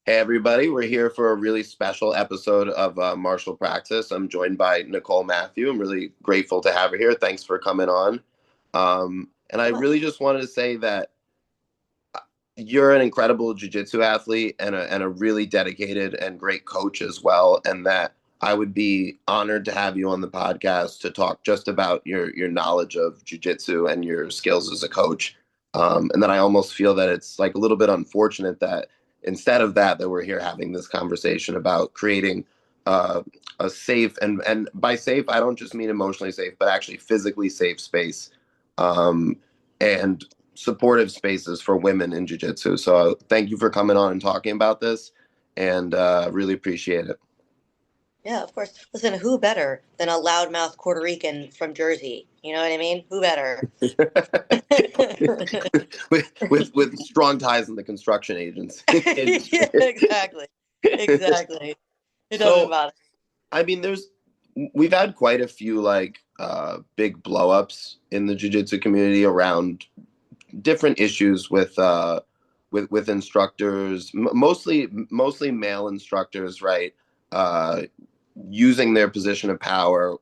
Hey everybody, we're here for a really special episode of Martial Praxis. I'm joined by Nicole Mathew. I'm really grateful to have her here. Thanks for coming on. And I So really much. just wanted to say that you're an incredible jiu-jitsu athlete and a really dedicated and great coach as well, and that I would be honored to have you on the podcast to talk just about your knowledge of jiu-jitsu and your skills as a coach. And then I almost feel that it's like a little bit unfortunate that instead of that we're here having this conversation about creating uh, a safe, and by safe I don't just mean emotionally safe but actually physically safe space, um, and supportive spaces for women in jiu-jitsu. So thank you for coming on and talking about this, and really appreciate it. Yeah, of course. Listen, who better than a loudmouth Puerto Rican from Jersey? You know what I mean? Who better? with strong ties in the construction agents Yeah, industry. exactly. Exactly. It doesn't So bother. I mean, we've had quite a few like big blowups in the jiu-jitsu community around different issues with instructors, mostly male instructors, right? Uh, Using their position of power,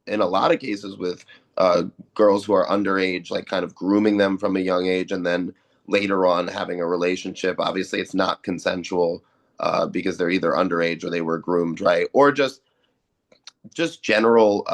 in a lot of cases with uh, girls who are underage, like kind of grooming them from a young age, and then later on having a relationship. Obviously, it's not consensual because they're either underage or they were groomed, right? Or just general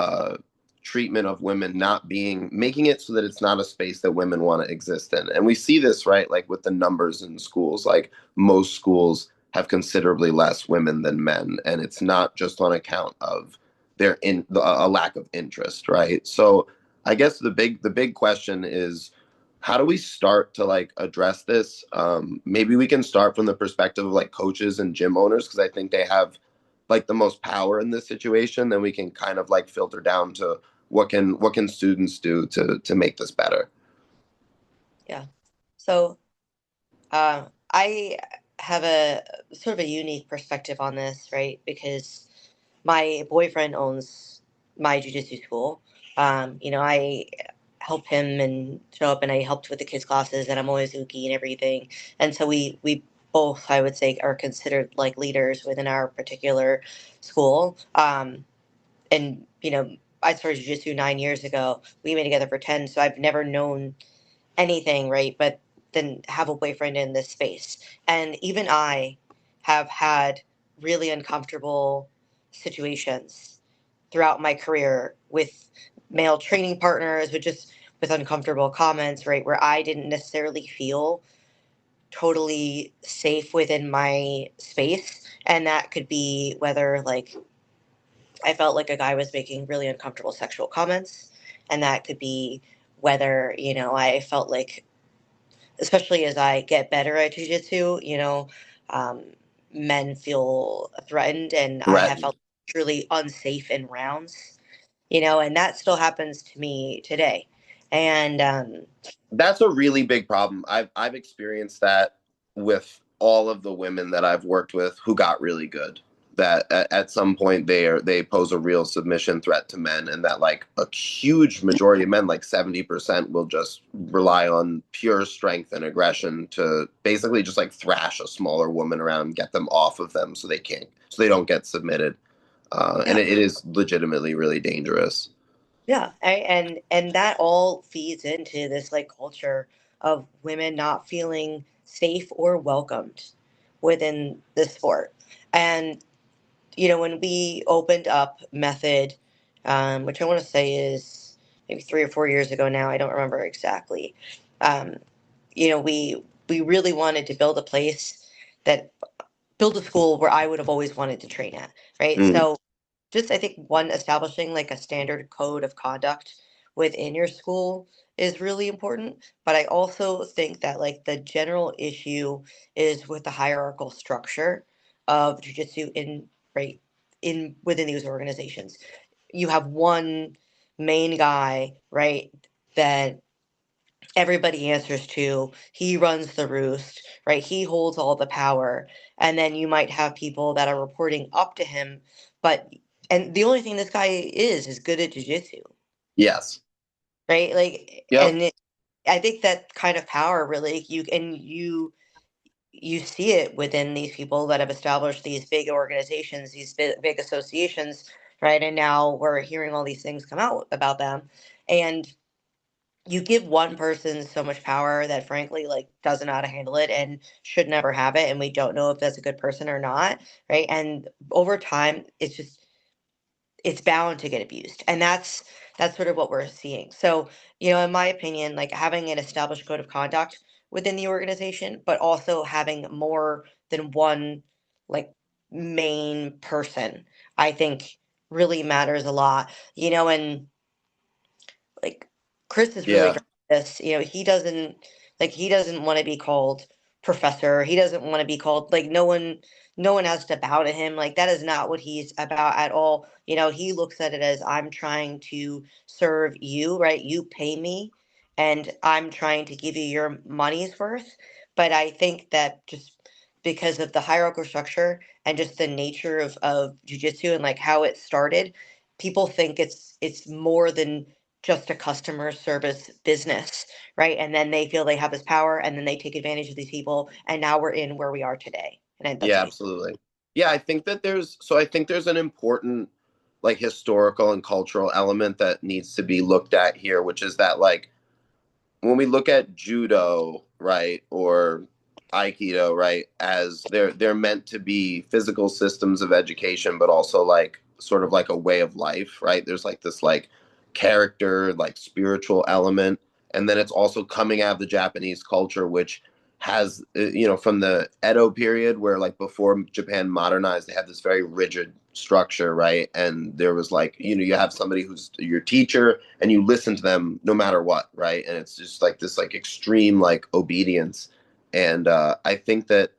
treatment of women not being making it so that it's not a space that women want to exist in. And we see this, right, like with the numbers in schools. Like most schools have considerably less women than men, and it's not just on account of a lack of interest, right? So I guess the big question is, how do we start to like address this? Maybe we can start from the perspective of like coaches and gym owners, because I think they have like the most power in this situation. Then we can kind of like filter down to what can students do to make this better. Yeah. So, I have a sort of a unique perspective on this, right? Because my boyfriend owns my jujitsu school. I help him and show up, and I helped with the kids' classes, and I'm always Uki and everything. And so we both, I would say, are considered like leaders within our particular school. And I started jujitsu 9 years ago. We've been together for 10, so I've never known anything, right? But then have a boyfriend in this space. And even I have had really uncomfortable situations throughout my career with male training partners, with uncomfortable comments, right? Where I didn't necessarily feel totally safe within my space. And that could be whether like I felt like a guy was making really uncomfortable sexual comments. And that could be whether, I felt like, especially as I get better at jujitsu, um, men feel threatened, and I have Threatened. felt truly unsafe in rounds, and that still happens to me today. And That's a really big problem. I've experienced that with all of the women that I've worked with who got really good. That at some point they pose a real submission threat to men, and that like a huge majority of men, like 70%, will just rely on pure strength and aggression to basically just like thrash a smaller woman around, get them off of them so they don't get submitted. And yeah, it is legitimately really dangerous. yeah, and that all feeds into this like culture of women not feeling safe or welcomed within the sport. And when we opened up Method, which I want to say is maybe 3 or 4 years ago now, I don't remember exactly. Um, we really wanted to that build a school where I would have always wanted to train at, right? Mm. So just I think one establishing like a standard code of conduct within your school is really important. But I also think that like the general issue is with the hierarchical structure of jujitsu in right in within these organizations. You have one main guy, right, that everybody answers to. He runs the roost, right? He holds all the power. And then you might have people that are reporting up to him, but and the only thing this guy is good at jujitsu, Yes. right? Like, Yep. I think that kind of power really, you see it within these people that have established these big organizations, these big associations, right? And now we're hearing all these things come out about them. And you give one person so much power that frankly like doesn't know how to handle it and should never have it, and we don't know if that's a good person or not, right? And over time it's bound to get abused, and that's sort of what we're seeing. So in my opinion, like having an established code of conduct within the organization, but also having more than one like main person, I think really matters a lot. And like Chris is really Yeah. great at this. He doesn't want to be called professor. He doesn't want to be called like no one has to bow to him. Like that is not what he's about at all. He looks at it as I'm trying to serve you, right? You pay me and I'm trying to give you your money's worth. But I think that just because of the hierarchical structure and just the nature of jujitsu and like how it started, people think it's more than just a customer service business, right? And then they feel they have this power and then they take advantage of these people. And now we're in where we are today. And that's Yeah, what I absolutely. Yeah, I think there's an important like historical and cultural element that needs to be looked at here, which is that like when we look at judo, right, or aikido, right, as they're meant to be physical systems of education, but also like sort of like a way of life, right? There's like this like character, like spiritual element, and then it's also coming out of the Japanese culture, which has from the Edo period where like before Japan modernized, they had this very rigid structure, right? And there was like you have somebody who's your teacher and you listen to them no matter what, right? And it's just like this like extreme like obedience. And I think that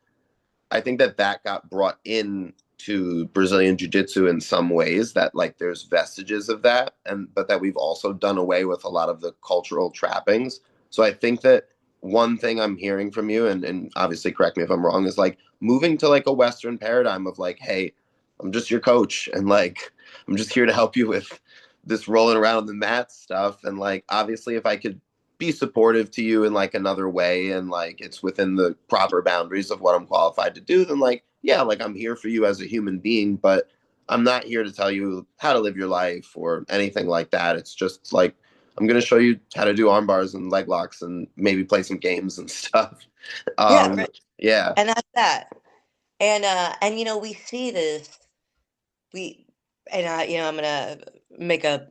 got brought in to Brazilian Jiu-Jitsu in some ways, that like there's vestiges of that, and but that we've also done away with a lot of the cultural trappings. So I think that one thing I'm hearing from you, and obviously correct me if I'm wrong, is like moving to like a Western paradigm of like, hey, I'm just your coach and like I'm just here to help you with this rolling around on the mat stuff. And like obviously if I could be supportive to you in like another way and like it's within the proper boundaries of what I'm qualified to do, then like yeah, like I'm here for you as a human being, but I'm not here to tell you how to live your life or anything like that. It's just like I'm going to show you how to do arm bars and leg locks and maybe play some games and stuff. Yeah, um right. yeah. And that's that. And we see this we and I'm gonna make a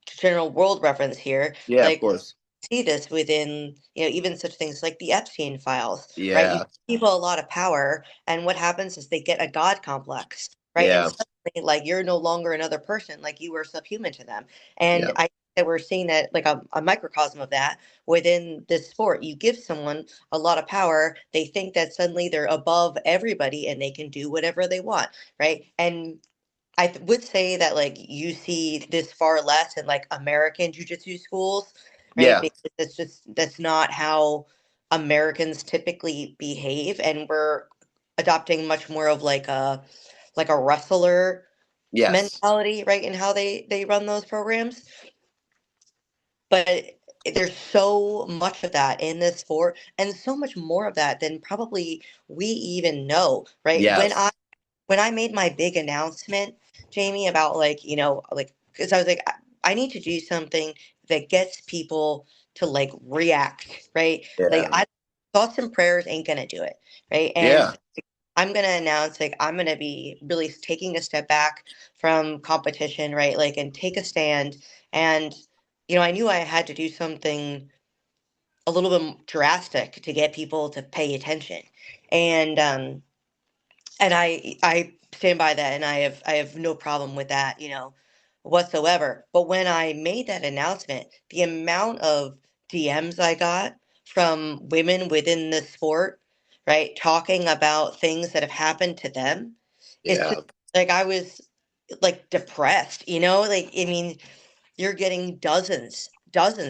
general world reference here. Yeah, of Like course. see this within even such things like the Epstein files, right? You Yeah. give people a lot of power, and what happens is they get a god complex, right? And Yeah. suddenly, like you're no longer another person, like you were subhuman to them. And Yeah. I think that we're seeing that like a microcosm of that within this sport. You give someone a lot of power, they think that suddenly they're above everybody and they can do whatever they want, right? And would say that like you see this far less in like American jujitsu schools, right? Yeah. Because that's not how Americans typically behave, and we're adopting much more of like a wrestler Yes. mentality, right? In how they run those programs. But there's so much of that in this sport, and so much more of that than probably we even know, right? When I Yes. when I made my big announcement, Jamie, about like because I was like, I need to do something that gets people to like react, right? Like Yeah. I thoughts and prayers ain't gonna do it, right? And Yeah. I'm gonna announce like I'm gonna be really taking a step back from competition, right? Like and take a stand. And I knew I had to do something a little bit drastic to get people to pay attention. And I stand by that, and I have no problem with that, whatsoever. But when I made that announcement, the amount of DMs I got from women within the sport, right, talking about things that have happened to them, it's Yeah. just like I was like depressed, like I mean, you're getting dozens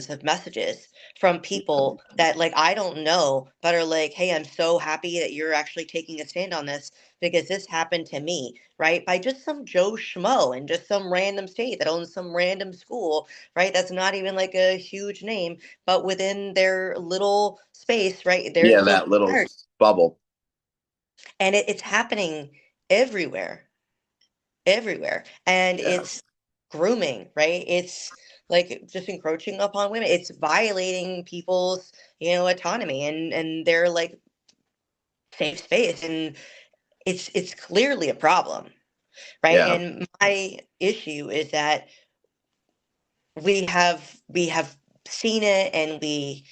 of messages from people that like I don't know, but are like, hey, I'm so happy that you're actually taking a stand on this because this happened to me, right? By just some Joe Schmo in just some random state that owns some random school, right? That's not even like a huge name, but within their little space, right? There's Yeah, a little that little community. bubble. And it's happening everywhere, everywhere. And Yeah. it's grooming, right? It's like just encroaching upon women. It's violating people's, autonomy and their like safe space. And it's clearly a problem, right? Yeah. And my issue is that we have seen it and we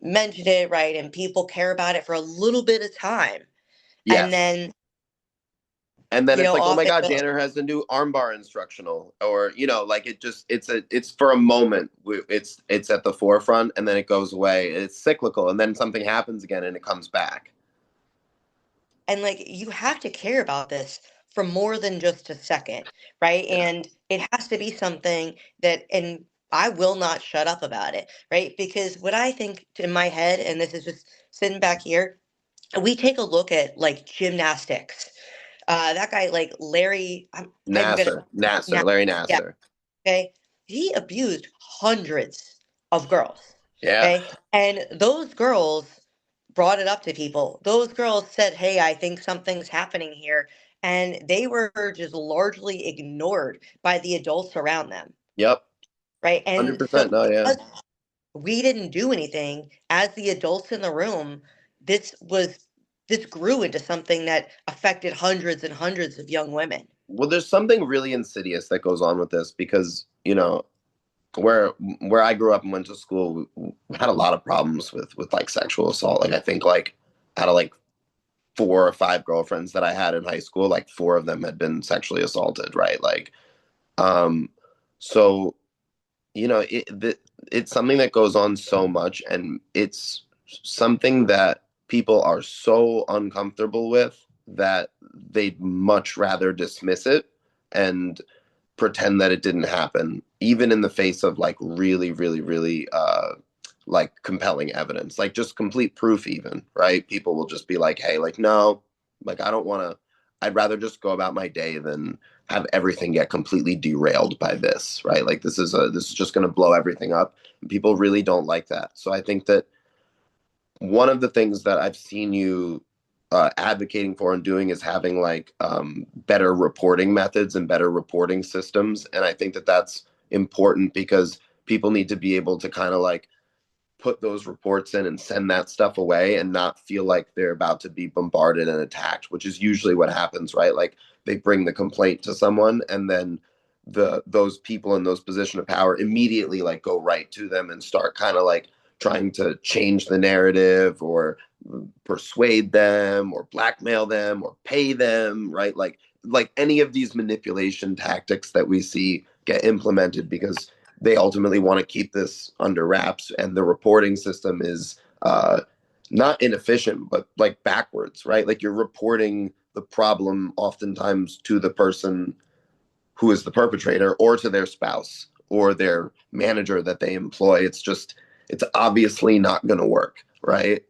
mentioned it, right? And people care about it for a little bit of time, and Yes. then And then it's like, oh off my it God, goes. Janitor has a new armbar instructional, or like it's for a moment. It's at the forefront, and then it goes away. It's cyclical, and then something happens again, and it comes back. And like you have to care about this for more than just a second, right? Yeah. And it has to be something that, and I will not shut up about it, right? Because what I think in my head, and this is just sitting back here, we take a look at like gymnastics. That guy, like Larry, I'm gonna, Nasser, now, Larry yeah, Nasser. okay, he abused hundreds of girls, Yeah. okay, and those girls brought it up to people. Those girls said, "Hey, I think something's happening here," and they were just largely ignored by the adults around them, Yep. right? Hundred And so percent. No. Yeah. because we didn't do anything as the adults in the room, this was this grew into something that affected hundreds and hundreds of young women. Well, there's something really insidious that goes on with this because where where I grew up and went to school, we had a lot of problems with like sexual assault. Like I think like out of like 4 or 5 girlfriends that I had in high school, like 4 of them had been sexually assaulted, right? Like, um, so it's something that goes on so much, and it's something that people are so uncomfortable with that they'd much rather dismiss it and pretend that it didn't happen, even in the face of like really, really, really like compelling evidence, like just complete proof, even, right? People will just be like, hey, like, no, like I don't want to, I'd rather just go about my day than have everything get completely derailed by this, right? Like this is just going to blow everything up. And people really don't like that. So I think that one of the things that I've seen you advocating for and doing is having like better reporting methods and better reporting systems. And I think that that's important because people need to be able to kind of like put those reports in and send that stuff away and not feel like they're about to be bombarded and attacked, which is usually what happens, right? Like they bring the complaint to someone and then those people in those position of power immediately like go right to them and start kind of like trying to change the narrative or persuade them or blackmail them or pay them, right? Like any of these manipulation tactics that we see get implemented because they ultimately want to keep this under wraps, and the reporting system is not inefficient but like backwards, right? Like you're reporting the problem oftentimes to the person who is the perpetrator or to their spouse or their manager that they employ. It's obviously not going to work, right?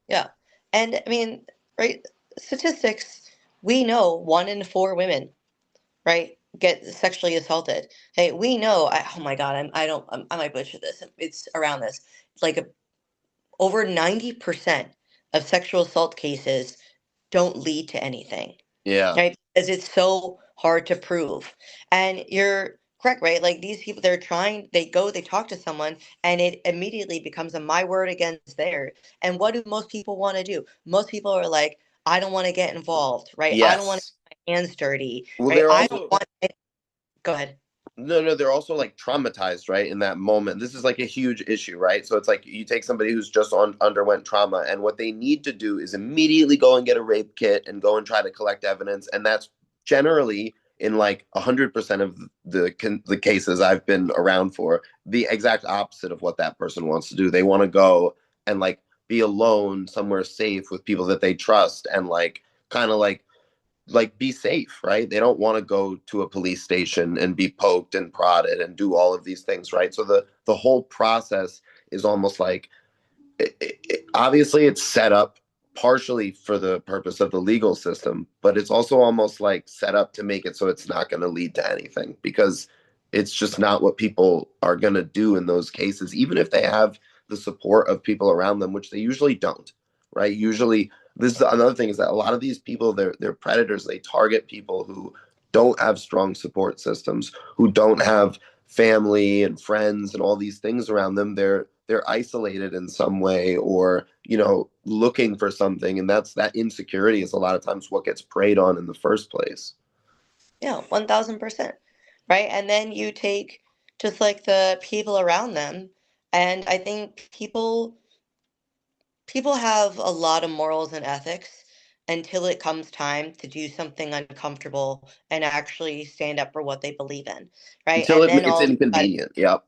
Yeah. And I mean, right, statistics, we know 1 in 4 women, right, get sexually assaulted. Hey, we know, oh my God, I don't, I might butcher this. It's around this. Like over 90% of sexual assault cases don't lead to anything, Yeah. right? Because it's so hard to prove. And you're correct, right? Like these people, they're trying, they talk to someone, and it immediately becomes a my word against theirs. And what do most people want to do? Most people are like, I don't want to get involved, right? I don't want to Yes. get my hands dirty, Well, right? they're I don't also want it. Go ahead. no, they're also like traumatized, right? In that moment. This is like a huge issue, right? So it's like you take somebody who's just underwent trauma, and what they need to do is immediately go and get a rape kit and go and try to collect evidence. And that's generally in like 100% of the cases I've been around for the exact opposite of what that person wants to do. They want to go and like be alone somewhere safe with people that they trust and like kind of like be safe, right? They don't want to go to a police station and be poked and prodded and do all of these things, right? So the whole process is almost like obviously it's set up partially for the purpose of the legal system, but it's also almost like set up to make it so it's not going to lead to anything because it's just not what people are going to do in those cases, even if they have the support of people around them, which they usually don't, right? Usually, this is another thing is that a lot of these people, they're predators. They target people who don't have strong support systems, who don't have family and friends and all these things around them. They're isolated in some way, or looking for something, and that insecurity is a lot of times what gets preyed on in the first place. Yeah, 1000%. Right? And then you take just like the people around them, and I think people have a lot of morals and ethics until it comes time to do something uncomfortable and actually stand up for what they believe in, right? Until And then it's all of a sudden, inconvenient. Yep.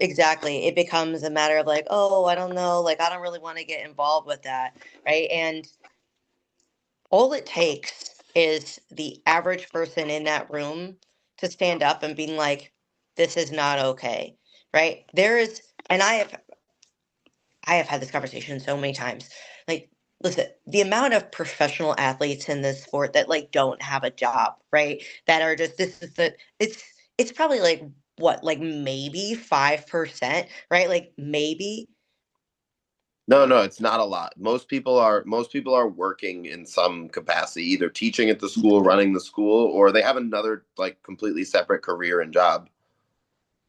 exactly, it becomes a matter of like, oh, I don't know, like I don't really want to get involved with that, right? And all it takes is the average person in that room to stand up and being like, this is not okay, right? There is, and I have had this conversation so many times. Like, listen, the amount of professional athletes in this sport that like don't have a job, right? That are just this is the it's probably like what, like maybe 5%, right? Like maybe. No, no, it's not a lot. Most people are working in some capacity, either teaching at the school, running the school, or they have another like completely separate career and job.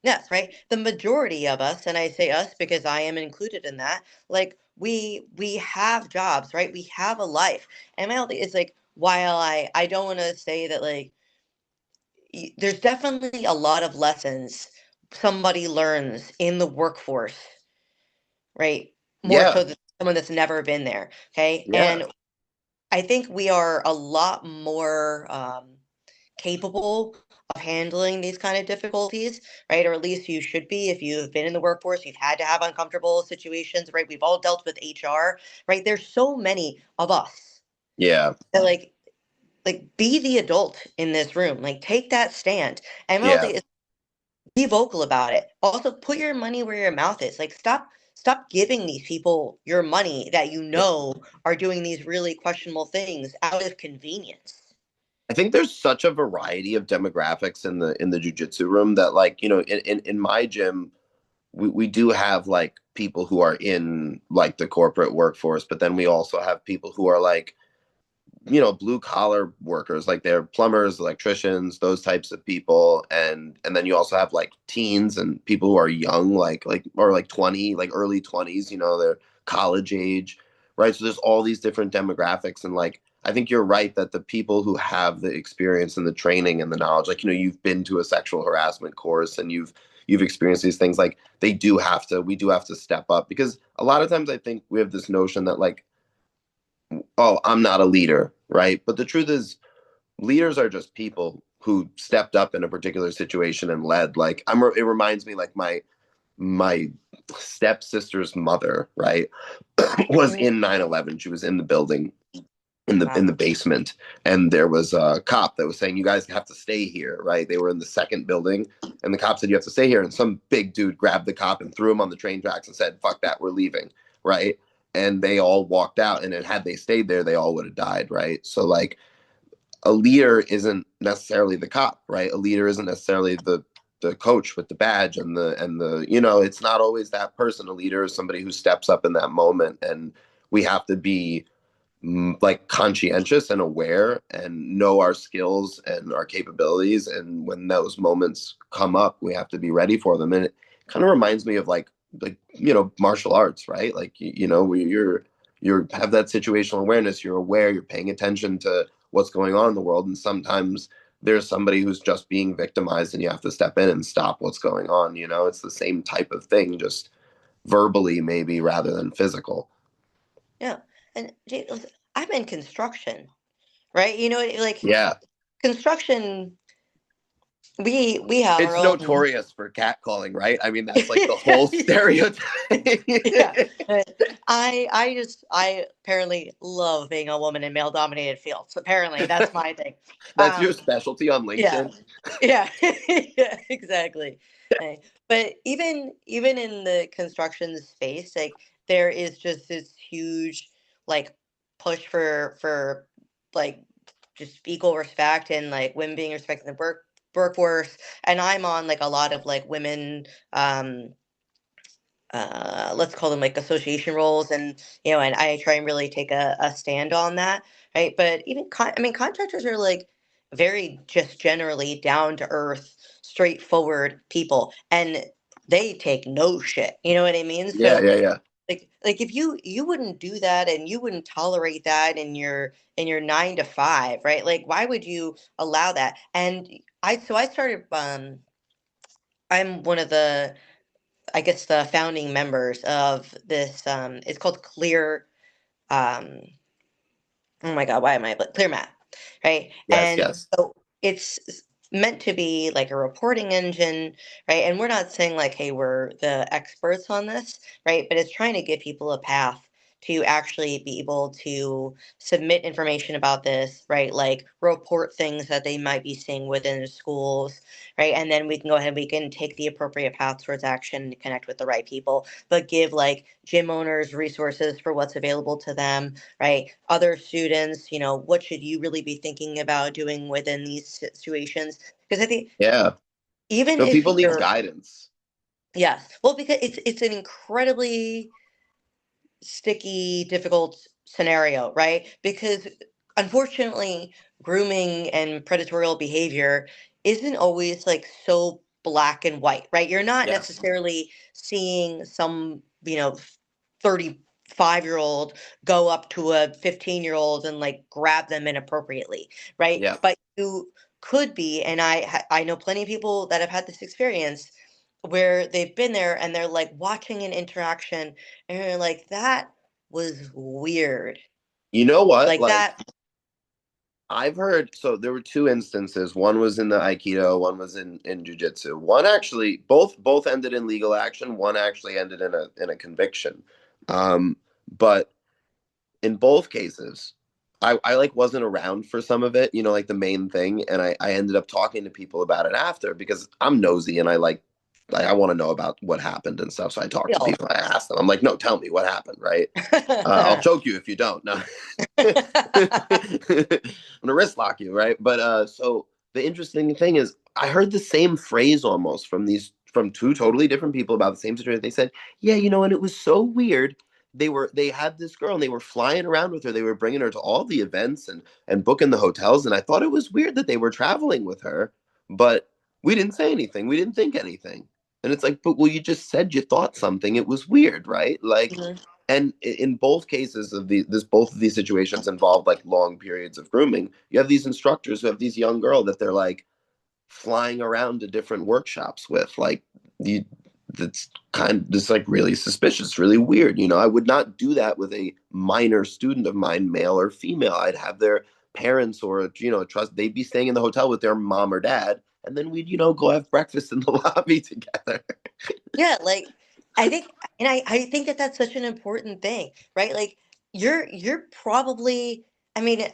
Yes, right. The majority of us, and I say us because I am included in that, like we have jobs, right? We have a life. And my whole thing is like, while I don't want to say that like there's definitely a lot of lessons somebody learns in the workforce, right? More Yeah, so than someone that's never been there. Okay. yeah, And I think we are a lot more capable of handling these kind of difficulties, right? Or at least you should be if you've been in the workforce, you've had to have uncomfortable situations, right? We've all dealt with HR, right? There's so many of us yeah, that like be the adult in this room. Like take that stand. And my whole yeah. thing is be vocal about it. Also put your money where your mouth is. Like stop giving these people your money that you know are doing these really questionable things out of convenience. I think there's such a variety of demographics in the jujitsu room that, like, in my gym, we do have like people who are in like the corporate workforce, but then we also have people who are like blue collar workers, like they're plumbers, electricians, those types of people. And then you also have like teens and people who are young, like or like 20, like early 20s, they're college age, right? So there's all these different demographics. And like I think you're right that the people who have the experience and the training and the knowledge, like you've been to a sexual harassment course and you've experienced these things, like we do have to step up, because a lot of times I think we have this notion that like, oh, I'm not a leader, right? But the truth is, leaders are just people who stepped up in a particular situation and led. Like it reminds me like my stepsister's mother, right, was Mhm. in 9/11. She was in the building, in the Wow. basement, and there was a cop that was saying, "You guys have to stay here," right? They were in the second building, and the cop said, "You have to stay here." And some big dude grabbed the cop and threw him on the train tracks and said, "Fuck that, we're leaving," right? And they all walked out, and then had they stayed there, they all would have died, right? So like a leader isn't necessarily the cop, right? A leader isn't necessarily the coach with the badge and the it's not always that person. A leader is somebody who steps up in that moment, and we have to be like conscientious and aware and know our skills and our capabilities, and when those moments come up we have to be ready for them. And it kind of reminds me of like martial arts, right? Like you're have that situational awareness, you're aware, you're paying attention to what's going on in the world, and sometimes there's somebody who's just being victimized and you have to step in and stop what's going on. It's the same type of thing, just verbally maybe rather than physical. Yeah. And listen, I'm in construction, right? Like Yeah, construction, we have our it's own. notorious for catcalling, right? I mean, that's like the whole Yeah. stereotype. Yeah. I apparently love being a woman in male dominated fields. Apparently, that's my thing. That's your Um, specialty on yeah. LinkedIn. Yeah. Yeah, exactly. But even in the construction space, like there is just this huge like push for like just equal respect and like women being respected in the workforce. And I'm on like a lot of like women let's call them like association roles, and and I try and really take a stand on that, right? But even I mean, contractors are like very just generally down to earth, straightforward people, and they take no shit. You know what I mean? Yeah, So yeah, yeah. like if you wouldn't do that and you wouldn't tolerate that in your 9 to 5, right? Like why would you allow that? And I started I'm one of the, I guess, the founding members of this. It's called Clear. Um, oh my God, why am I? But Clear Math, right? Yes, And yes. so it's meant to be like a reporting engine, right? And we're not saying like, hey, we're the experts on this, right? But it's trying to give people a path to actually be able to submit information about this, right? Like report things that they might be seeing within the schools, right? And then we can go ahead, we can take the appropriate path towards action and connect with the right people, but give like gym owners resources for what's available to them, right? Other students, what should you really be thinking about doing within these situations? Because I think Yeah. even No, if people need you're, guidance. yes, well, because it's an incredibly sticky, difficult scenario, right? Because unfortunately, grooming and predatorial behavior isn't always like so black and white, right? You're not Yes. necessarily seeing some, 35-year-old go up to a 15-year-old and like grab them inappropriately, right? Yeah. But you could be, and I know plenty of people that have had this experience where they've been there and they're like watching an interaction and you're like, that was weird. You know what? Like Like, that. I've heard, so there were two instances. One was in the Aikido, one was in Jiu-Jitsu. One actually, both ended in legal action. One actually ended in a conviction. But in both cases, I like wasn't around for some of it, like the main thing, and I ended up talking to people about it after because I'm nosy and I want to know about what happened and stuff. So I talked to Real. people. I asked them. I'm like, no, tell me what happened, right? I'll choke you if you don't. No, I'm gonna wrist lock you, right? But so the interesting thing is, I heard the same phrase almost from two totally different people about the same situation. They said, "Yeah, and it was so weird. They had this girl and they were flying around with her. They were bringing her to all the events and booking the hotels. And I thought it was weird that they were traveling with her, but we didn't say anything. We didn't think anything. And it's like, but well, you just said you thought something. It was weird, right? Like." Mhm. And in both cases of both of these situations involve like long periods of grooming. You have these instructors who have these young girl that they're like flying around to different workshops with. Like you, that's just like really suspicious, really weird. I would not do that with a minor student of mine, male or female. I'd have their parents or trust. They'd be staying in the hotel with their mom or dad, and then we'd go have breakfast in the lobby together. Yeah, like I think, and I think that that's such an important thing, right? Like you're probably, I mean,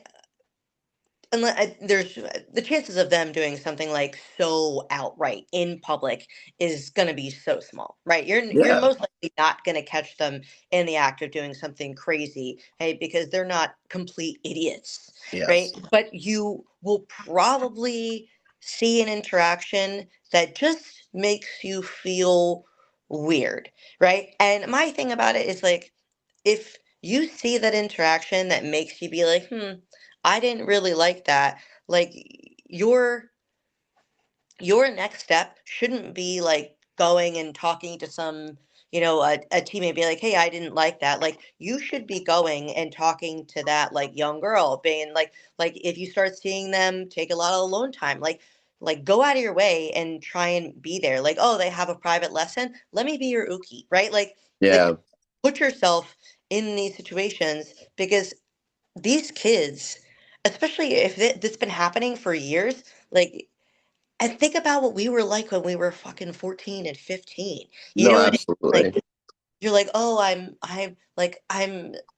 unless there's the chances of them doing something like so outright in public is going to be so small, right? You're Yeah. most likely not going to catch them in the act of doing something crazy, right? Because they're not complete idiots, right? Yes. But you will probably see an interaction that just makes you feel weird, right? And my thing about it is like, if you see that interaction that makes you be like, I didn't really like that. Like your your next step shouldn't be like going and talking to some, a teammate, be like, hey, I didn't like that. Like you should be going and talking to that like young girl, being like if you start seeing them take a lot of alone time, like go out of your way and try and be there. Like, oh, they have a private lesson. Let me be your uki, right? Like Yeah. put yourself in these situations because these kids, especially if this has been happening for years, like, and think about what we were like when we were fucking 14 and 15. You No, know what I mean? absolutely. Like, you're like, oh, I'm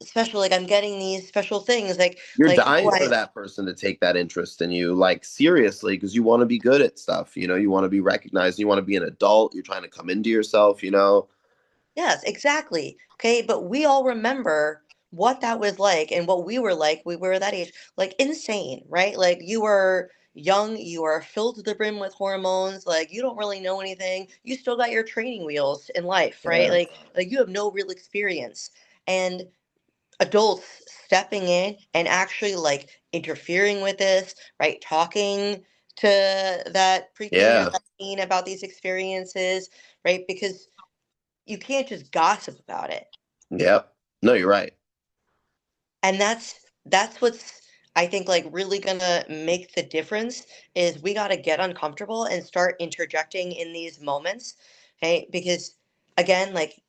special. Like, I'm getting these special things. You're Oh, dying for that person to take that interest in you, like seriously, because you want to be good at stuff. You want to be recognized. You want to be an adult. You're trying to come into yourself. yes, exactly. Okay, but we all remember what that was like and what we were like. We were that age, like insane, right? Like you were. young, you are filled to the brim with hormones, like you don't really know anything, you still got your training wheels in life, right? Yeah. Like you have no real experience. And adults stepping in and actually like interfering with this, right? Talking to that preteen or Yeah. that teen about these experiences, right? Because you can't just gossip about it. Yep. No, you're right. And that's what's, I think, like really gonna make the difference is we got to get uncomfortable and start interjecting in these moments, okay? Because again, like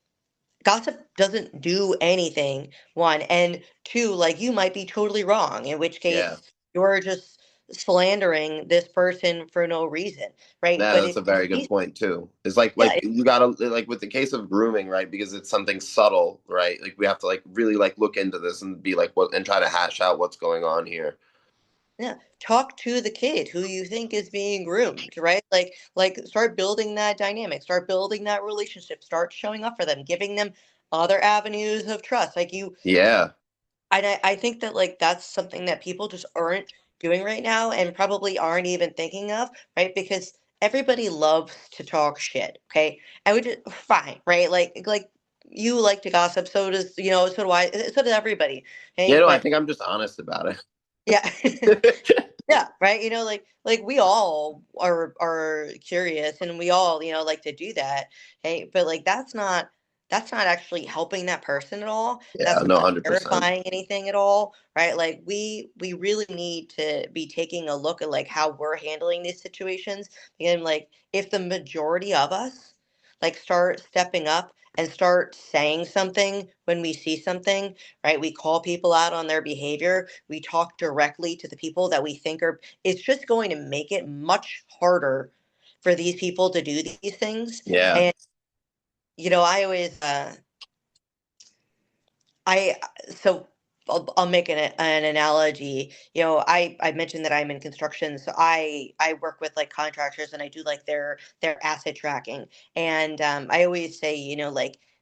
gossip doesn't do anything, one, and two, like you might be totally wrong, in which Yeah. case you're just slandering this person for no reason, right? Yeah, But that's if a you very good see, point too. It's like yeah, you gotta like with the case of grooming, right? Because it's something subtle, right? Like we have to like really like look into this and be like what and try to hash out what's going on here. yeah, talk to the kid who you think is being groomed, right? Like start building that dynamic, start building that relationship, start showing up for them, giving them other avenues of trust. Like you, Yeah. I think that like that's something that people just aren't doing right now and probably aren't even thinking of, right? Because everybody loves to talk shit, okay? And we just fine, right? Like you like to gossip, so does, so do I, so does everybody, Yeah, okay? no, I But think I'm just honest about yeah. it. Yeah, right. Like we all are curious and we all, like to do that. Hey, but like that's not actually helping that person at all. Yeah, That's no, not 100%. clarifying anything at all, right? Like we really need to be taking a look at like how we're handling these situations. And like if the majority of us like start stepping up and start saying something when we see something, right? We call people out on their behavior. We talk directly to the people that we think are, it's just going to make it much harder for these people to do these things. Yeah. And, I always, I so I'll make an analogy. I mentioned that I'm in construction, so I work with like contractors and I do like their asset tracking. And I always say,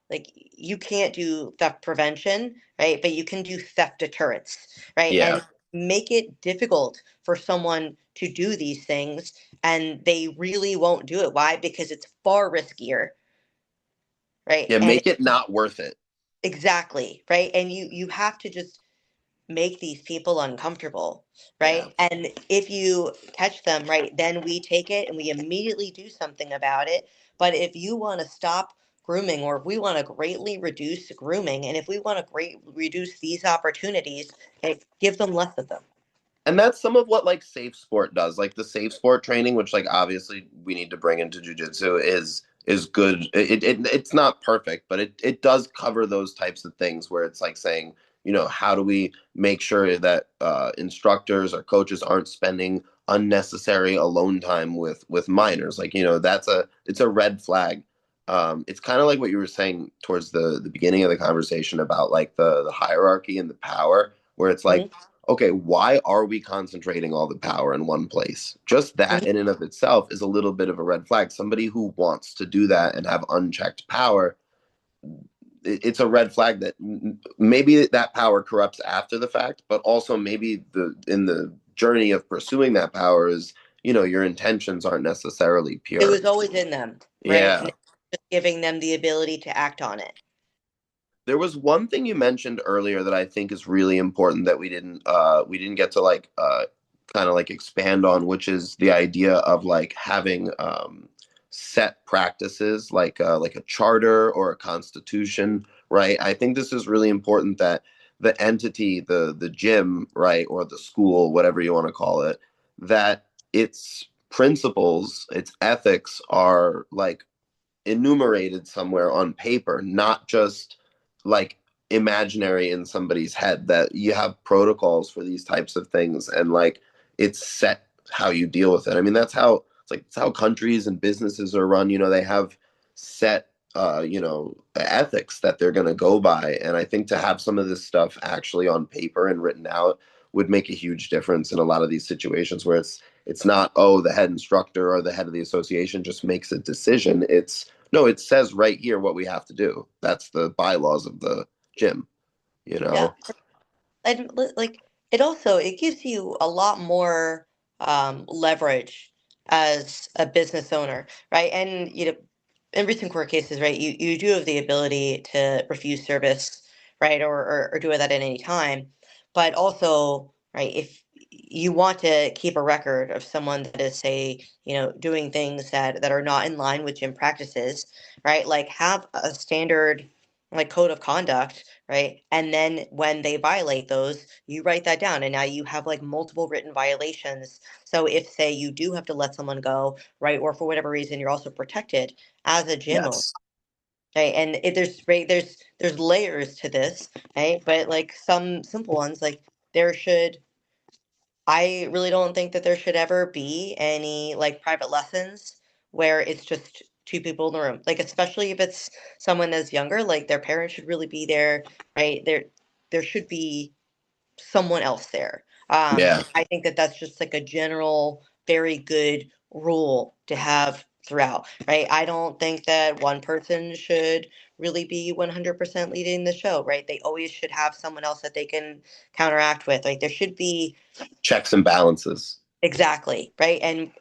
like you can't do theft prevention, right? But you can do theft deterrence, right? Yeah. And make it difficult for someone to do these things, and they really won't do it. Why? Because it's far riskier, right? Yeah, And make it not worth it. exactly, right? And you have to just make these people uncomfortable, Yeah. right? And if you catch them, right, then we take it and we immediately do something about it. But if you want to stop grooming, or if we want to greatly reduce grooming, and if we want to reduce these opportunities, okay, give them less of them. And that's some of what like safe sport does. Like the safe sport training, which like obviously we need to bring into jujitsu is good. It's not perfect, but it does cover those types of things where it's like saying, how do we make sure that instructors or coaches aren't spending unnecessary alone time with minors? Like, it's a red flag. It's kind of like what you were saying towards the beginning of the conversation about like the hierarchy and the power, where it's like, Hmm. okay, why are we concentrating all the power in one place? Just that in and of itself is a little bit of a red flag. Somebody who wants to do that and have unchecked power, it's a red flag that maybe that power corrupts after the fact, but also maybe in the journey of pursuing that power is, your intentions aren't necessarily It pure. was always in them, right? And Yeah. it's just giving them the ability to act on it. There was one thing you mentioned earlier that I think is really important that we didn't get to like kind of like expand on, which is the idea of like having set practices like a charter or a constitution, right? I think this is really important that the entity, the gym, right, or the school, whatever you want to call it, that its principles, its ethics are like enumerated somewhere on paper, not just like imaginary in somebody's head, that you have protocols for these types of things and like it's set how you deal with it. I mean, it's how countries and businesses are run. They have set ethics that they're going to go by. And I think to have some of this stuff actually on paper and written out would make a huge difference in a lot of these situations where it's not, oh, the head instructor or the head of the association just makes a decision. It's no, it says right here what we have to do. That's the bylaws of the gym, you Yeah. know? And like it also, it gives you a lot more leverage as a business owner, right? And in recent court cases, right, you do have the ability to refuse service, right, or do that at any time, but also, right, if you want to keep a record of someone that is, say, doing things that are not in line with gym practices, right, like have a standard like code of conduct, right? And then when they violate those, you write that down, and now you have like multiple written violations. So if, say, you do have to let someone go, right, or for whatever reason, you're also protected as a gym owner, Yes. right? And if there's, right, there's layers to this, right? But like some simple ones, like there should, I really don't think that there should ever be any like private lessons where it's just two people in the room. Like especially if it's someone that's younger, like their parents should really be there, right? There should be someone else there. Yeah. I think that that's just like a general, very good rule to have throughout, right? I don't think that one person should really be 100% leading the show, right? They always should have someone else that they can counteract with. Like there should be Checks and balances. exactly, right? And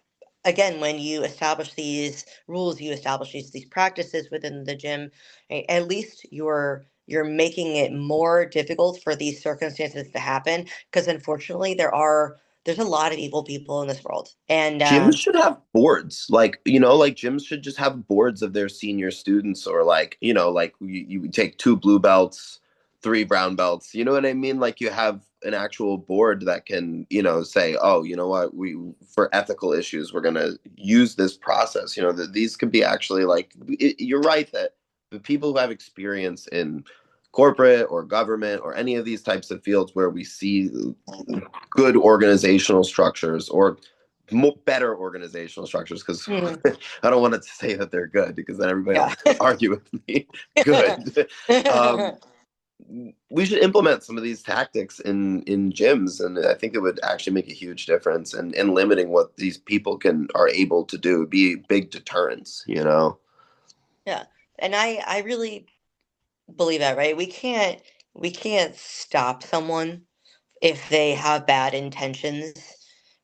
again, when you establish these rules, you establish these practices within the gym, right? At least you're making it more difficult for these circumstances to happen, because unfortunately there's a lot of evil people in this world. And Gyms should have boards, like, like gyms should just have boards of their senior students, or like, like you would take two blue belts, three brown belts, you know what I mean? Like you have an actual board that can, say, oh, you know what, we, for ethical issues, we're going to use this process, that these could be actually like, you're right that the people who have experience in corporate or government or any of these types of fields where we see good organizational structures, or better organizational structures, because mm, I don't want to say that they're good, because then everybody yeah. will argue with me. Good. We should implement some of these tactics in gyms, and I think it would actually make a huge difference in limiting what these people are able to do. It'd be big deterrence. Yeah. And I really believe that, right? We can't stop someone if they have bad intentions,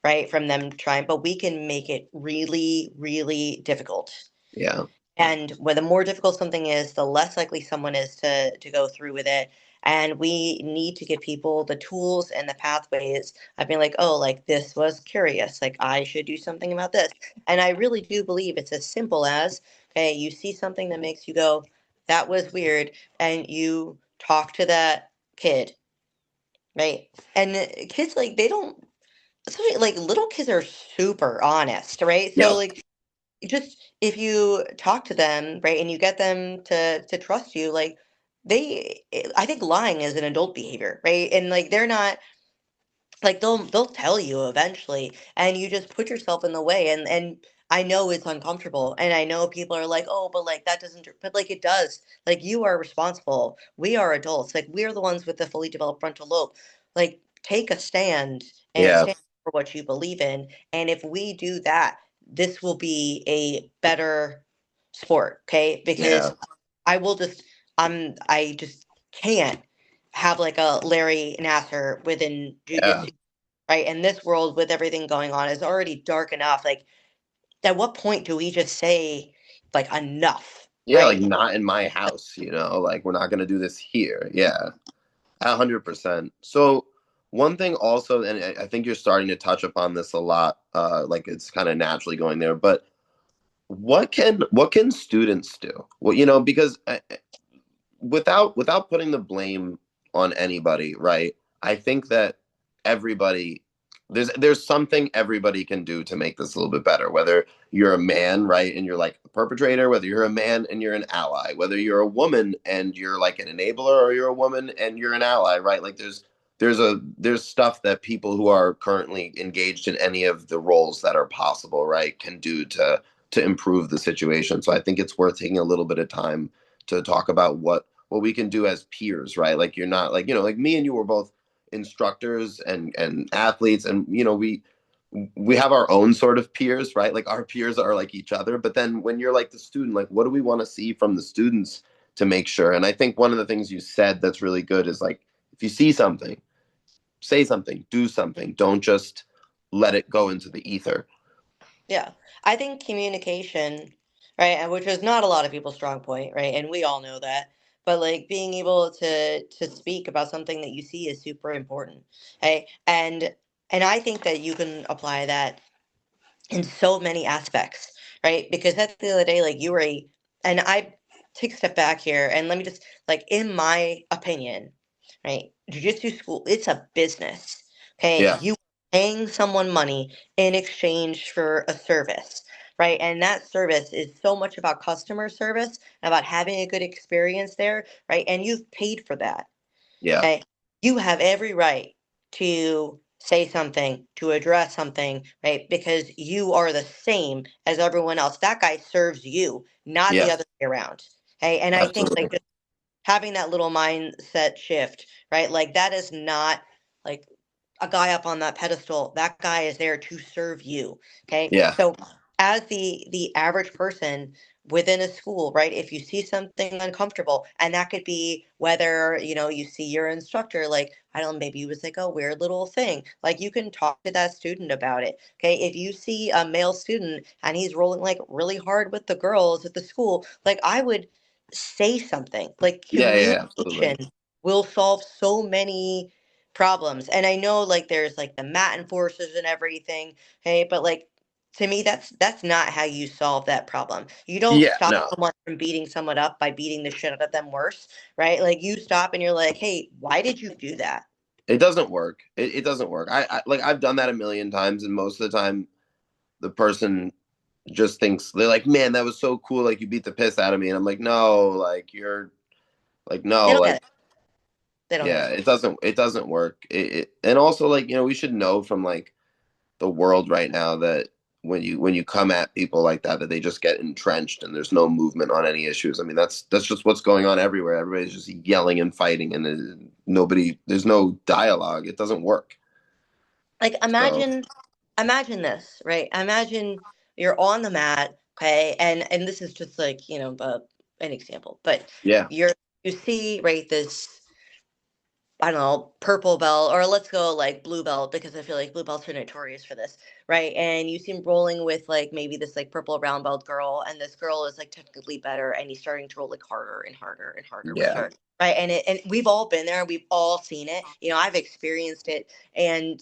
right, from them trying, but we can make it really, really difficult. Yeah. And when the more difficult something is, the less likely someone is to go through with it. And we need to give people the tools and the pathways. I've been like, oh, like this was curious. Like I should do something about this. And I really do believe it's as simple as, okay, you see something that makes you go, that was weird, and you talk to that kid, right? And kids, like they don't, especially like little kids are super honest, right? So Yep. like just if you talk to them, right, and you get them to trust you, like I think lying is an adult behavior, right? And like they're not, like they'll tell you eventually, and you just put yourself in the way. And I know it's uncomfortable, and I know people are like, oh, but like that doesn't, but like it does. Like you are responsible, we are adults, like we're the ones with the fully developed frontal lobe. Like take a stand and Yeah. stand for what you believe in, and if we do that, this will be a better sport, okay? Because Yeah. I will just, I just can't have like a Larry Nasser within Yeah. jujitsu, right? And this world with everything going on is already dark enough. Like, at what point do we just say, like, enough, Yeah, like right? not in my house, like we're not gonna do this here. Yeah. 100%. So one thing also, and I think you're starting to touch upon this a lot, like it's kind of naturally going there, but what can students do? Well, because without putting the blame on anybody, right? I think that everybody there's something everybody can do to make this a little bit better. Whether you're a man, right, and you're like a perpetrator, whether you're a man and you're an ally, whether you're a woman and you're like an enabler, or you're a woman and you're an ally, right? Like there's stuff that people who are currently engaged in any of the roles that are possible, right, can do to improve the situation. So I think it's worth taking a little bit of time to talk about what we can do as peers, right? Like you're not like, like me and you were both instructors and athletes, and we have our own sort of peers, right? Like our peers are like each other, but then when you're like the student, like what do we want to see from the students to make sure? And I think one of the things you said that's really good is like, if you see something, say something, do something. Don't just let it go into the ether. Yeah. I think communication, right, and which is not a lot of people's strong point, right? And we all know that. But like being able to speak about something that you see is super important. Right? And I think that you can apply that in so many aspects, right? Because at the end of the day, like you were and I take a step back here and let me just, like, in my opinion, right? Jiu-jitsu school, it's a business. Okay. Yeah, You paying someone money in exchange for a service, right? And that service is so much about customer service, about having a good experience there, right? And you've paid for that. yeah, Okay. You have every right to say something, to address something, right? Because you are the same as everyone else. That guy serves you, not the yeah, other way around. Okay. And I think absolutely. like just having that little mindset shift, right? Like that is not like a guy up on that pedestal. That guy is there to serve you. Okay. Yeah, So as the average person within a school, right? If you see something uncomfortable, and that could be whether, you see your instructor, like, I don't know, maybe it was like a weird little thing. Like you can talk to that student about it. Okay. If you see a male student and he's rolling like really hard with the girls at the school, like I would say something. Like yeah, yeah, absolutely. communication will solve so many problems. And I know like there's like the mat enforcers and everything, hey, but like to me that's not how you solve that problem. You don't Yeah, stop no, someone from beating someone up by beating the shit out of them worse, right? Like you stop and you're like, hey, why did you do that? it doesn't work. It doesn't work. I like I've done that a million times, and most of the time, the person just thinks they're like, "Man, that was so cool! Like you beat the piss out of me," and I'm like, "No, like you're like They no, don't get like it. They don't yeah, get it. it doesn't work." And also like we should know from like the world right now that when you come at people like that, that they just get entrenched and there's no movement on any issues. I mean, that's just what's going on everywhere. Everybody's just yelling and fighting, and there's no dialogue. It doesn't work. Like So imagine this, right? Imagine you're on the mat, okay, and this is just like, an example, but yeah, you see, right, this, I don't know, purple belt, or let's go like blue belt, because I feel like blue belts are notorious for this, right? And you see him rolling with like maybe this like purple brown belt girl, and this girl is like technically better, and he's starting to roll like harder and harder and harder with yeah, her, right? And we've all been there, we've all seen it, I've experienced it, and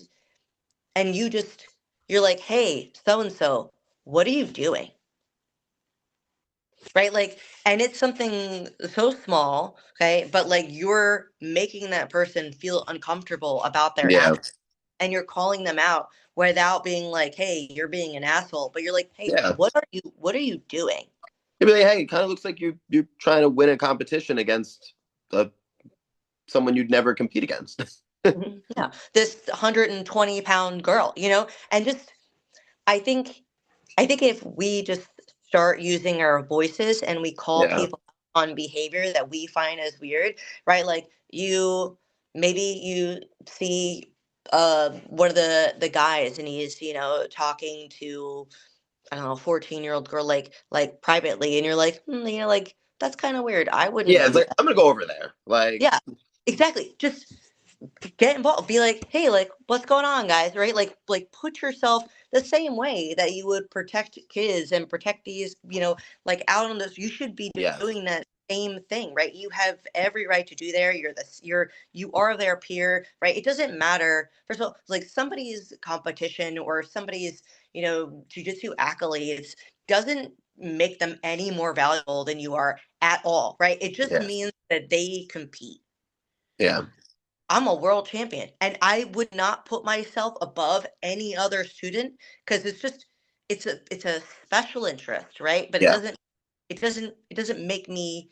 you're like, hey, so and so, what are you doing? Right? Like, and it's something so small, okay, but like you're making that person feel uncomfortable about their yeah, act, and you're calling them out without being like, hey, you're being an asshole, but you're like, hey, yeah. what are you doing? You'd be like, hey, it kind of looks like you're trying to win a competition against uh, someone you'd never compete against. Mhm. Yeah, this 120-pound girl, and just I think I think if we just start using our voices and we call Yeah, people on behavior that we find as weird, right? Like maybe you see one of the guys, and he's, talking to, I don't know, 14-year-old girl, like privately, and you're like, like that's kind of weird. I wouldn't yeah. It's do like that. I'm gonna go over there. Like, Yeah, exactly. Just get involved, be like, hey, like what's going on, guys, right? Like put yourself the same way that you would protect kids and protect these, like out on this, you should be yes, doing that same thing, right? You have every right to do there. You are their peer, right? It doesn't matter, first of all, like somebody's competition or somebody's, jujitsu accolades doesn't make them any more valuable than you are at all, right? It just yeah, means that they compete. yeah, I'm a world champion, and I would not put myself above any other student, because it's a special interest, right? But yeah. it doesn't make me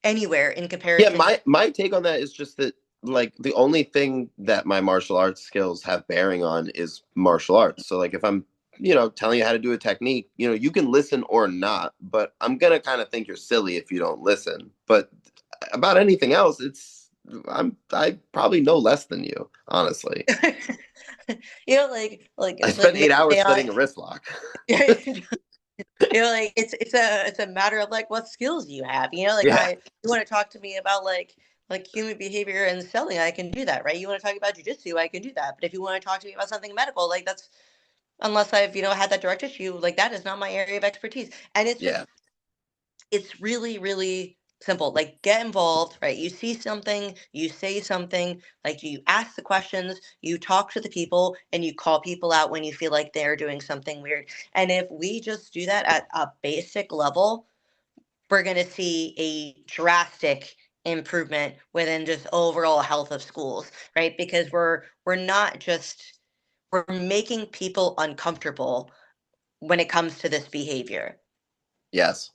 anywhere in Yeah, comparison to. my take on that is just that like the only thing that my martial arts skills have bearing on is martial arts. So like if I'm, telling you how to do a technique, you can listen or not, but I'm gonna kind of think you're silly if you don't listen. But about anything else, I probably know less than you, honestly. I Like spent maybe 8 hours I, studying a wrist lock. like it's a matter of like what skills you have, like Yeah. you want to talk to me about like like human behavior and selling, I can do that, right? You want to talk about jujitsu, I can do that. But if you want to talk to me about something medical, like that's unless I've, had that direct issue, like that is not my area of expertise. And it's Yeah. just it's really, really simple. Like get involved, right? You see something, you say something, like you ask the questions, you talk to the people, and you call people out when you feel like they're doing something weird. And if we just do that at a basic level, we're going to see a drastic improvement within just overall health of schools, right? Because we're not just we're making people uncomfortable when it comes to this behavior. Yes.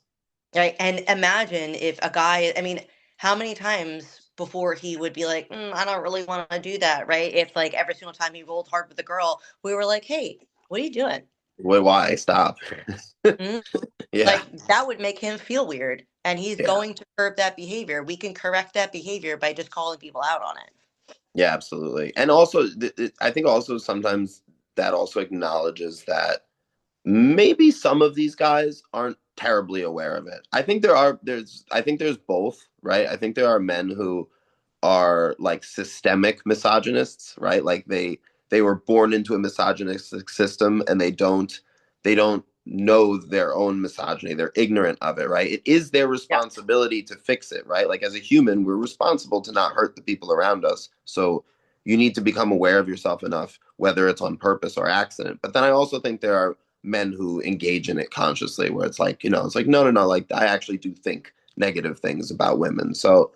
Right. And imagine if a guy, I mean, how many times before he would be like, I don't really want to do that. Right. If like every single time he rolled hard with a girl, we were like, hey, what are you doing? Why stop? Mm, Yeah. Like that would make him feel weird. And he's Yeah. going to curb that behavior. We can correct that behavior by just calling people out on it. Yeah, absolutely. And also, I think also sometimes that also acknowledges that maybe some of these guys aren't terribly aware of it. I think there's both, right? I think there are men who are like systemic misogynists, right? Like they were born into a misogynistic system and they don't know their own misogyny. They're ignorant of it, right? It is their Yeah. responsibility to fix it, right? Like as a human, we're responsible to not hurt the people around us. So you need to become aware of yourself enough, whether it's on purpose or accident. But then I also think there are men who engage in it consciously, where it's like, it's like, no, no, no, like I actually do think negative things about women. So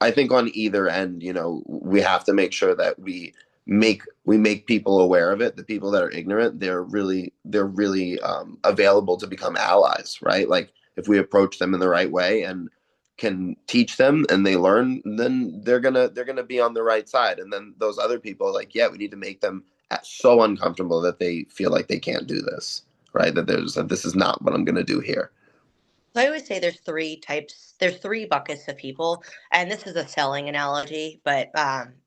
I think on either end, we have to make sure that we make people aware of it. The people that are ignorant, they're really available to become allies, right? Like if we approach them in the right way and can teach them and they learn, then they're gonna be on the right side. And then those other people, like, yeah, we need to make them so uncomfortable that they feel like they can't do this, right? That this is not what I'm gonna do here. So I always say there's three buckets of people, and this is a selling analogy, but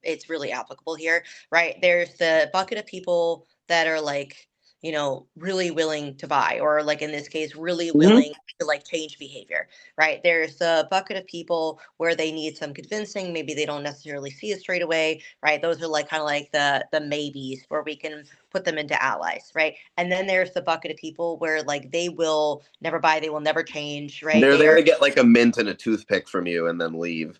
it's really applicable here, right? There's the bucket of people that are like, really willing to buy, or like in this case, really Mm-hmm. willing to like change behavior, right? There's the bucket of people where they need some convincing, maybe they don't necessarily see it straight away, right? Those are like kind of like the maybes where we can put them into allies, right? And then there's the bucket of people where like they will never buy, they will never change, right? They're They there are to get like a mint and a toothpick from you and then leave.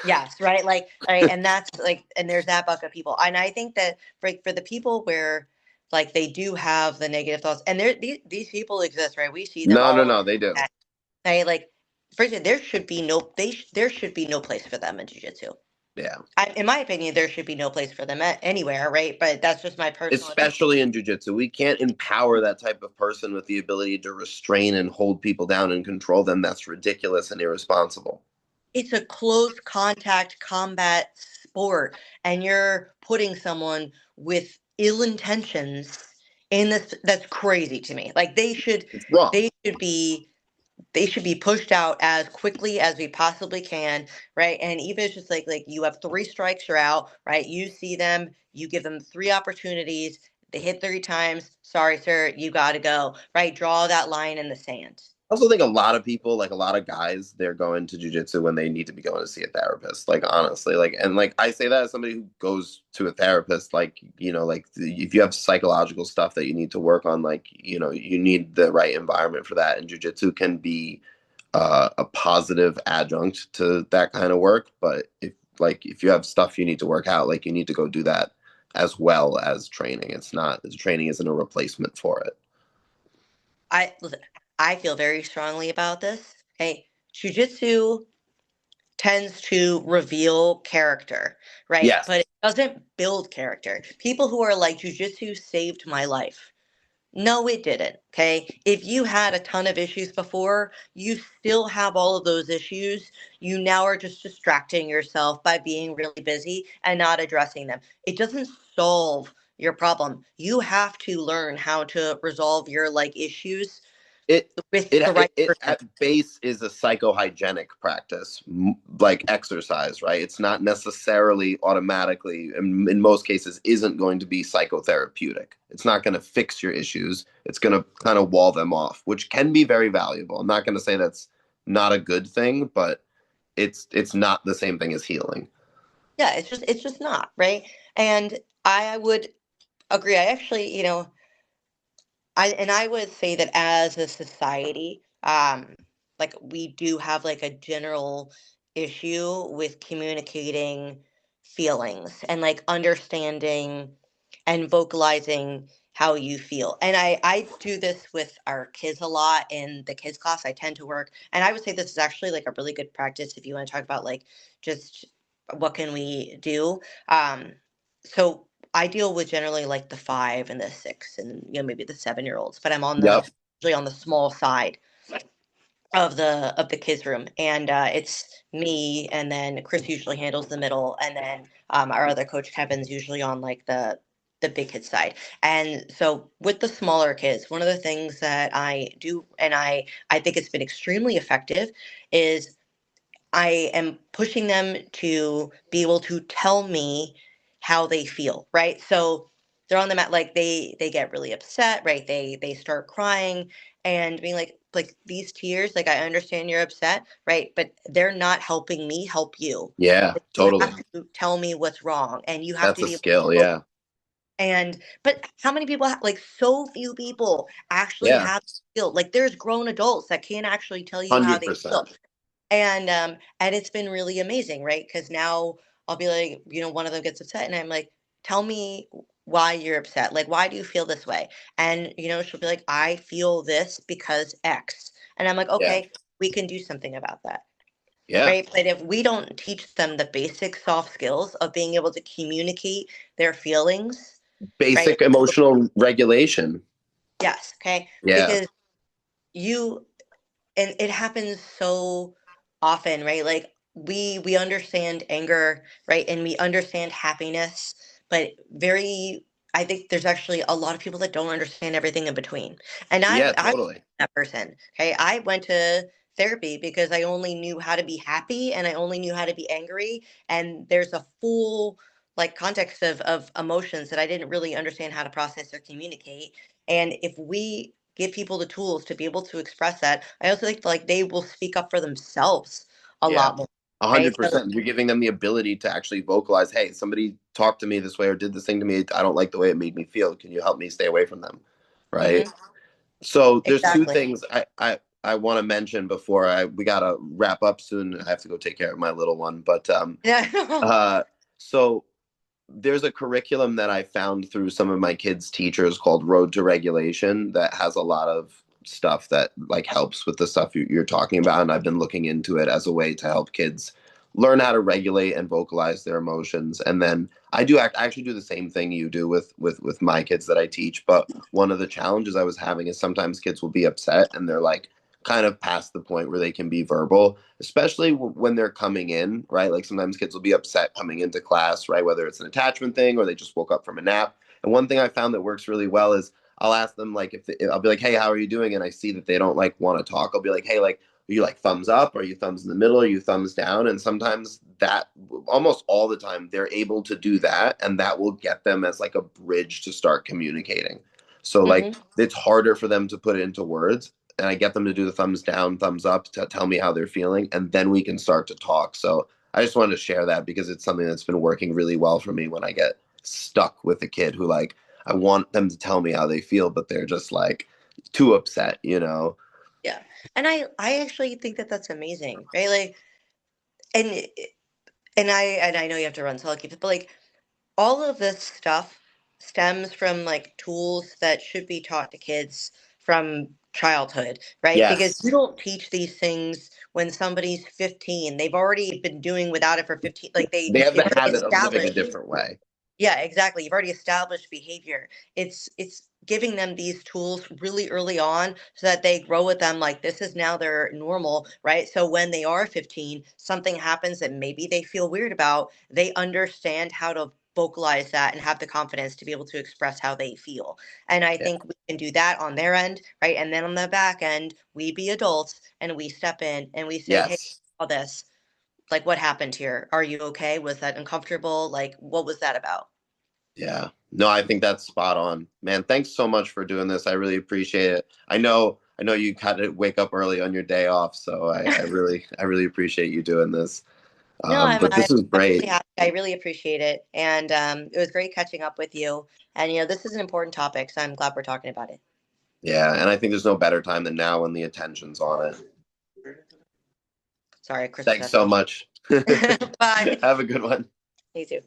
yes, right? Like right, and that's like and there's that bucket of people. And I think that for the people where like they do have the negative thoughts and these people exist, right? We see them No, no, all over no, they the do. internet, right? Like for example, there should be no place for them in jiu-jitsu. Yeah. In my opinion, there should be no place for them anywhere, right? But that's just my personal opinion. Especially in jujitsu. We can't empower that type of person with the ability to restrain and hold people down and control them. That's ridiculous and irresponsible. It's a close contact combat sport, and you're putting someone with ill intentions in this. That's crazy to me. Like It's wrong. they should be they should be pushed out as quickly as we possibly can, right? And even if it's just like you have three strikes, you're out, right? You see them, you give them three opportunities, they hit three times, sorry sir, you got to go, right? Draw that line in the sand. I also think a lot of people, like a lot of guys, they're going to jujitsu when they need to be going to see a therapist. Like honestly, like and like I say that as somebody who goes to a therapist. Like like if you have psychological stuff that you need to work on, like you need the right environment for that. And jujitsu can be a positive adjunct to that kind of work. But if you have stuff you need to work out, like you need to go do that as well as training. It's not training isn't a replacement for it. Listen, I feel very strongly about this. Okay, jujitsu tends to reveal character, right? Yes. But it doesn't build character. People who are like jujitsu saved my life. No, it didn't. Okay. If you had a ton of issues before, you still have all of those issues. You now are just distracting yourself by being really busy and not addressing them. It doesn't solve your problem. You have to learn how to resolve your like issues it with it the it, right it person. at base is a psychohygienic practice, like exercise, right? It's not necessarily automatically, in most cases, isn't going to be psychotherapeutic. It's not going to fix your issues. It's going to kind of wall them off, which can be very valuable. I'm not going to say that's not a good thing, but it's not the same thing as healing. Yeah, it's just not, right? And I would agree. I actually, I would say that as a society, like we do have like a general issue with communicating feelings and like understanding and vocalizing how you feel. And I do this with our kids a lot in the kids class. I tend to work, and I would say this is actually like a really good practice if you want to talk about like just what can we do. So I deal with generally like the 5 and the 6 and maybe the 7-year olds, but I'm on the Yep. usually on the small side of the kids room, and it's me, and then Chris usually handles the middle, and then our other coach Kevin's usually on like the big kid side. And so with the smaller kids, one of the things that I do, and I think it's been extremely effective, is I am pushing them to be able to tell me how they feel, right? So they're on the mat, like they get really upset, right? They start crying and being like these tears, like I understand you're upset, right? But they're not helping me help you. Yeah, Like, you have totally. to tell me what's wrong, and you have That's to a be able skill. to. Yeah. And but how many people like so few people actually Yeah. have skill. Like there's grown adults that can't actually tell you how they feel. 100%. And it's been really amazing, right? Because now I'll be like, one of them gets upset, and I'm like, tell me why you're upset. Like, why do you feel this way? And she'll be like, I feel this because X. And I'm like, Yeah. okay, we can do something about that, Yeah. right? But if we don't teach them the basic soft skills of being able to communicate their feelings, right? Basic emotional regulation. Yes, okay, Yeah. because you and it happens so often, right? Like we understand anger, right? And we understand happiness, but very I think there's actually a lot of people that don't understand everything in between. And Yeah, I'm totally. that person. Okay. I went to therapy because I only knew how to be happy and I only knew how to be angry. And there's a full like context of emotions that I didn't really understand how to process or communicate. And if we give people the tools to be able to express that, I also think like they will speak up for themselves a Yeah. lot more, A right? hundred So, percent. You're giving them the ability to actually vocalize, hey, somebody talked to me this way or did this thing to me. I don't like the way it made me feel. Can you help me stay away from them? Right. mhm, So there's two exactly. things I want to mention before we gotta wrap up soon. I have to go take care of my little one. But Yeah. uh so there's a curriculum that I found through some of my kids' teachers called Road to Regulation that has a lot of stuff that like helps with the stuff you're talking about, and I've been looking into it as a way to help kids learn how to regulate and vocalize their emotions. And then I actually do the same thing you do with my kids that I teach. But one of the challenges I was having is sometimes kids will be upset and they're like kind of past the point where they can be verbal, especially when they're coming in, right? Like sometimes kids will be upset coming into class, right? Whether it's an attachment thing or they just woke up from a nap. And one thing I found that works really well is I'll ask them like I'll be like, "Hey, how are you doing?" And I see that they don't like want to talk. I'll be like, "Hey, like are you like thumbs up? Are you thumbs in the middle? Are you thumbs down?" And sometimes that almost all the time they're able to do that and that will get them as like a bridge to start communicating. So like Hmm. it's harder for them to put it into words and I get them to do the thumbs down, thumbs up to tell me how they're feeling, and then we can start to talk. So I just wanted to share that because it's something that's been working really well for me when I get stuck with a kid who like I want them to tell me how they feel, but they're just like too upset, you know? Yeah. And I actually think that that's amazing, right? Like, and and I know you have to run, so I'll keep it. But like, all of this stuff stems from like tools that should be taught to kids from childhood, right? Because you Yes. don't teach these things when somebody's 15. They've already been doing without it for 15. Like They have they've the already habit of living a established. different way. Yeah, exactly. You've already established behavior. It's giving them these tools really early on so that they grow with them like this is now their normal, right? So when they are 15, something happens that maybe they feel weird about, they understand how to vocalize that and have the confidence to be able to express how they feel. And I Yeah. think we can do that on their end, right? And then on the back end, we be adults and we step in and we say, "Hey, Yes. all this, like what happened here? Are you okay? Was that uncomfortable? Like what was that about?" Yeah. No, I think that's spot on. Man, thanks so much for doing this. I really appreciate it. I know I know you had to wake up early on your day off, so I really appreciate you doing this. No, But this is I'm really great. happy. I really appreciate it, and it was great catching up with you. And this is an important topic, so I'm glad we're talking about it. Yeah, and I think there's no better time than now when the attention's on it. Sorry, Chris was Thanks asking so a much. question. Bye. Have a good one. You too.